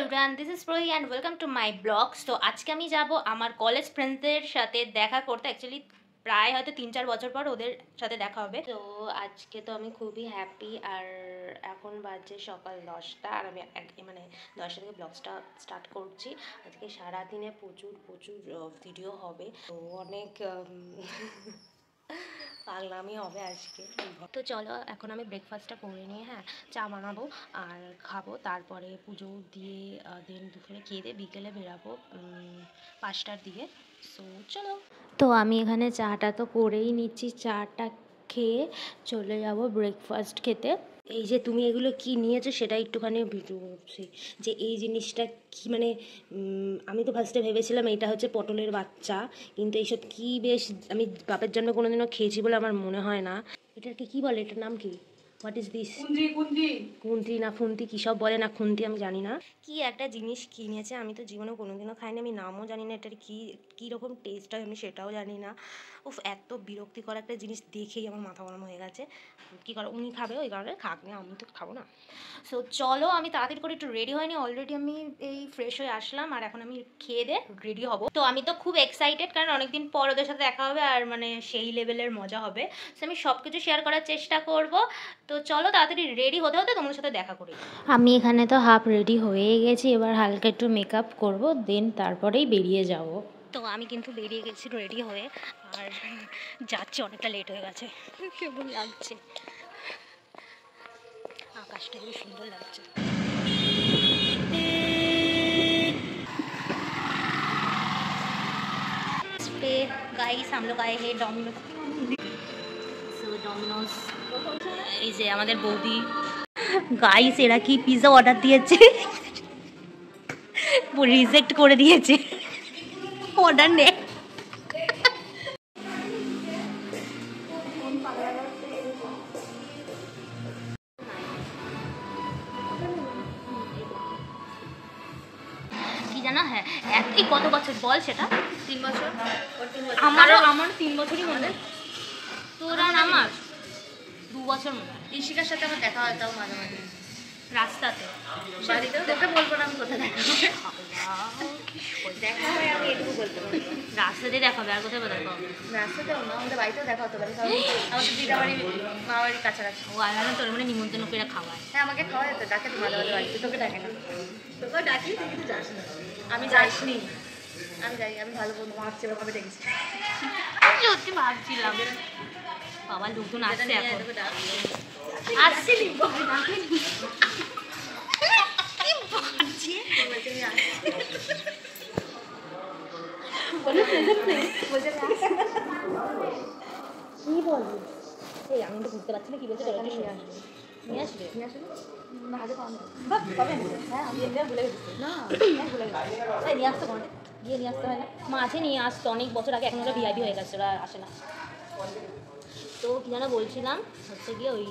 everyone, this is Prohi and welcome to my blog. So আজকে আমি যাব আমার কলেজ ফ্রেন্ডসদের সাথে দেখা করতে। অ্যাকচুয়ালি প্রায় হয়তো 3-4 বছর পর ওদের সাথে দেখা হবে। তো আজকে তো আমি খুবই হ্যাপি। আর এখন বাজে সকাল 10টা আর আমি মানে 10টা থেকে ব্লগটা স্টার্ট করছি। আজকে সারাদিনে প্রচুর ভিডিও হবে, তো অনেক পাগলামি হবে আজকে। তো চলো এখন আমি ব্রেকফাস্টটা করে নিয়ে চা বানাবো আর খাবো, তারপরে পুজো দিয়ে দেন দুপুরে খেয়ে দিয়ে বিকেলে বেরাবো 5টার দিকে। সো চলো, তো আমি এখানে চাটা তো করেই নিচ্ছি, চাটা খেয়ে চলে যাব ব্রেকফাস্ট খেতে। এই যে তুমি এগুলো কি নিয়েছো সেটা একটুখানি ভিডিও করছি, যে এই জিনিসটা কি মানে আমি তো ফার্স্টে ভেবেছিলাম এটা হচ্ছে পটলের বাচ্চা, কিন্তু এইসব কি বেশ আমি বাপের জন্য কোনোদিনও খেয়েছি বলে আমার মনে হয় না। এটাকে কি বলে, এটার নাম কি? What is this? কুন্তি না ফুন্তি কী সব বলে না, খুন্তি আমি জানি না। কি একটা জিনিস কিনেছে, আমি তো জীবনে কোনোদিনও খাইনি, আমি নামও জানি না এটার কী রকম টেস্ট হয় আমি সেটাও জানি না। উফ, এত বিরক্তিকর একটা জিনিস দেখেই আমার মাথা গরম হয়ে গেছে। কী করে উনি খাবে, ওই কারণে খাক না, আমি তো খাবো না। সো চলো, আমি তাড়াতাড়ি করে একটু রেডি হয়নি, অলরেডি আমি এই ফ্রেশ হয়ে আসলাম আর এখন আমি খেয়ে দিয়ে রেডি হব। তো আমি তো খুব এক্সাইটেড, কারণ অনেকদিন পর ওদের সাথে দেখা হবে আর মানে সেই লেভেলের মজা হবে। সো আমি সব কিছু শেয়ার করার চেষ্টা করব। তো চলো তাড়াতাড়ি রেডি হতে হতে তোমাদের সাথে দেখা করি। আমি এখানে তো হাফ রেডি হয়ে গেছি, এবার হালকা একটু মেকআপ করব, দেন তারপরেই বেরিয়ে যাব। তো আমি কিন্তু বেরিয়ে গেছি রেডি হয়ে, আর যাচ্ছি, অনেকটা লেট হয়ে গেছে, কেমন লাগছে, আকাশটা খুবই সুন্দর লাগছে। गाइस हम लोग आए हैं डोमिनोज। सो डोमिनोज, এই যে আমাদের বৌদি। গাইস এরা কি পিৎজা অর্ডার দিয়েছে, রিজেক্ট করে দিয়েছে, অর্ডার নেই। কি জানা হ্যাঁ, এই কত বছর বল সেটা? 3 বছর। আমার 3 বছরই মনে হয়, তোর আর আমার 2 বছর মনে হয়। ঈশিকার সাথে আমার দেখা হয় তাও মাঝে মাঝে রাস্তাতে, বাড়িতেও তোকে বলবো না আমি কোথায় দেখা হয়, আমি এটুকু বলতে পারি। রাস্তাতে দেখাবে আর কোথায় দেখা হবে? রাস্তাতেও না, আমাদের বাড়িতেও দেখা হতে পারে, কারণ আমাদের দিদা বাড়ি মা বাড়ির কাছাকাছি। ও আর তোর মানে নিমন্ত্রণ করে খাওয়ায়? হ্যাঁ, আমাকে খাওয়া যেত, ডাকে তো মাঝে মাঝে বাড়িতে, তোকে ডাকে না। তোকে ডাকি, তুই কিন্তু যাস না। আমি যাইনি, আমি যাই, আমি ভালো বন্ধু ভাবছি এরকম ডেকেছি। সত্যি ভাবছিলাম বাবা লোকজন আসছে, এখন আসছে কি বলবি? এই আমি তো বুঝতে পারছি না কি বলছে। নিয়ে আসবে হ্যাঁ, আমি এটা ভুলে গেছি না, ভুলে গেছি। নিয়ে আসতে কোনটা গিয়ে নিয়ে আসতে হয় না, মাঝে নিয়ে আসতো অনেক বছর আগে, এখন ওরা ভিআইপি হয়ে গেছে, ওরা আসে না। তো কি যেন বলছিলাম, হচ্ছে গিয়ে ওই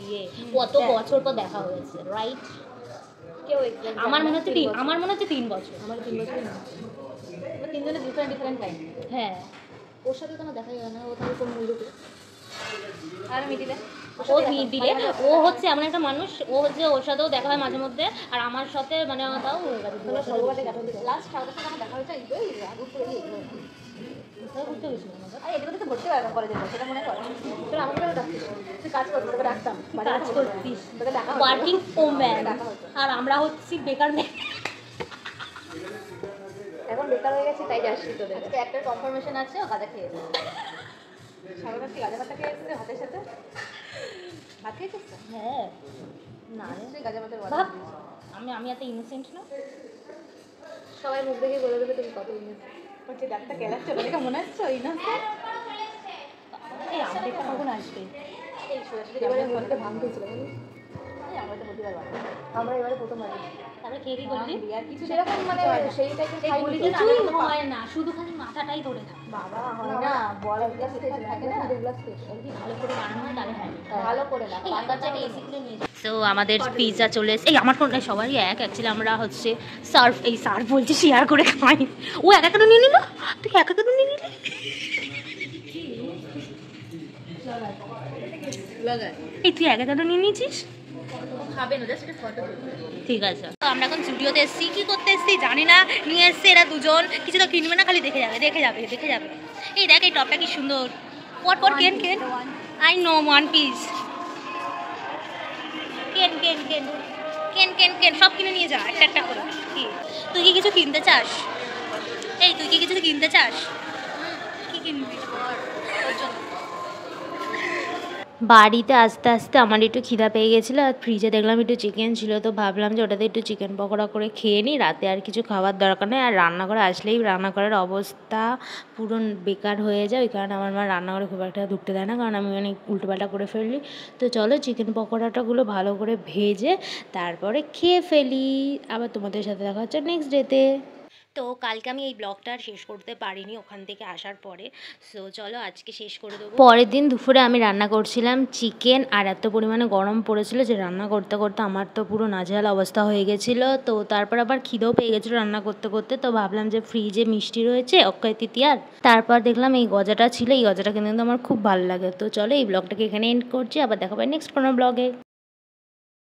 কত বছর পর দেখা হয়েছে, রাইট? আমার মনে হচ্ছে 3 বছর। আমার 3 বছর না, তিনজনের ডিফারেন্ট টাইম। হ্যাঁ, ওর সাথে কোনো দেখা যায় না, ও তাহলে কোন মূল্যতে আর মিডিলে ও হচ্ছে এমন একটা মানুষ, ও হচ্ছে ওর সাথেও দেখা হয় মাঝে মধ্যে, আর আমার সাথে মানে তাও লাস্ট সাউথের সাথে আমার দেখা হয়েছে ঘুরতে গেছিল। আর এগুলো তো ভর্তি হয় কলেজে, সেটা মনে কর। তোর আমাকে ডাকতিস, তুই কাজ করবি, তোকে ডাকতাম, কাজ করতিস, তোকে দেখা ওয়ার্কিং ওম্যান, আর আমরা হচ্ছি বেকার মেয়ে। এখন বেকার হয়ে গেছি, তাই যাচ্ছি তোদের। আজকে একটা কনফার্মেশন আছে, ও গাঁজা খেয়েছে। সারাটা কি গাঁজা ভাতটা খেয়েছে ভাতের সাথে? ভাত খেয়েছিস? হ্যাঁ, না গাঁজা ভাতের আমি এত ইনোসেন্ট না। সবাই মুখ দেখে বলে দেবে তুমি কত ইনোসেন্ট। হচ্ছে ডাক্তার কেলাচ্ছে, ওদেরকে মনে হচ্ছে ইনোসেন্ট। এই আমাদের কখন আসবে? এই সোজাসুজি এবারে মনটা ভাঙতে ছিল, আমরা তো প্রতিবার বাড়ি, আমরা এবারে প্রথম বাড়ি। তাহলে খেয়ে কি করলি? আর কিছু সেরকম মানে সেই টাইপের খাইনি, কিছুই হয় না, শুধু খালি মাথাটাই ধরে থাকে। বাবা হয় না, বড় গ্লাস থাকে না, গ্লাস যদি ভালো করে বানানো হয় তাহলে হয়, ভালো করে না। তো আমাদের পিৎজা চলে এসে, এই আমার ফোনটা সবারই অ্যাকচুয়ালি আমরা হচ্ছে সার্ভ বলছি, শেয়ার করে খাই। ও একা কেন নিয়ে নিল? তুই একা কেন নিয়ে নিলি? এই তুই একা কেন নিয়ে নিয়েছিস? খাবে না, জাস্ট একটা ফটো ঠিক আছে। তো আমরা এখন স্টুডিওতে এসেছি, কী করতে এসেছি জানি না, নিয়ে এসছে এরা দুজন, কিছু তো কিনবে না, খালি দেখে যাবে দেখে যাবে দেখে যাবে। এই দেখ এই টপটা কি সুন্দর, পর কেন কেন, আই নো ওয়ান পিস, কেন কেন কেন কেন কেন কেন সব কিনে নিয়ে যা একটা একটা করে। কি তুই কি কিছু কিনতে চাস? এই তুই কি কিছু কিনতে চাস? কি কিনবি? বাড়িতে আস্তে আস্তে আমার একটু খিদা পেয়ে গেছিলো, আর ফ্রিজে দেখলাম একটু চিকেন ছিল, তো ভাবলাম যে ওটাতে একটু চিকেন পকোড়া করে খেয়ে নিই, রাতে আর কিছু খাবার দরকার নেই। আর রান্নাঘরে আসলেই রান্নাঘরের অবস্থা পুরো বেকার হয়ে যায়, ওই কারণে আমার মা রান্নাঘরে খুব একটা ঢুকতে দেয় না, কারণ আমি অনেক উল্টোপাল্টা করে ফেললি। তো চলো চিকেন পকোড়াটাগুলো ভালো করে ভেজে তারপরে খেয়ে ফেলি। আবার তোমাদের সাথে দেখা হচ্ছে নেক্সট ডেতে। তো কালকে আমি এই ব্লগটা আর শেষ করতে পারিনি ওখান থেকে আসার পরে, সো চলো আজকে শেষ করে দেবো। পরের দিন দুপুরে আমি রান্না করছিলাম চিকেন, আর এত পরিমাণে গরম পড়েছিল যে রান্না করতে করতে আমার তো পুরো নাজেহাল অবস্থা হয়ে গেছিলো। তো তারপর আবার খিদেও পেয়ে গেছিলো রান্না করতে করতে, তো ভাবলাম যে ফ্রিজে মিষ্টি রয়েছে অক্ষয় তৃতীয়ার, তারপর দেখলাম এই গজাটা ছিল, এই গজাটা কিন্তু আমার খুব ভালো লাগে। তো চলো এই ব্লগটাকে এখানে এন্ড করছি, আবার দেখা পাই নেক্সট কোনো ব্লগে।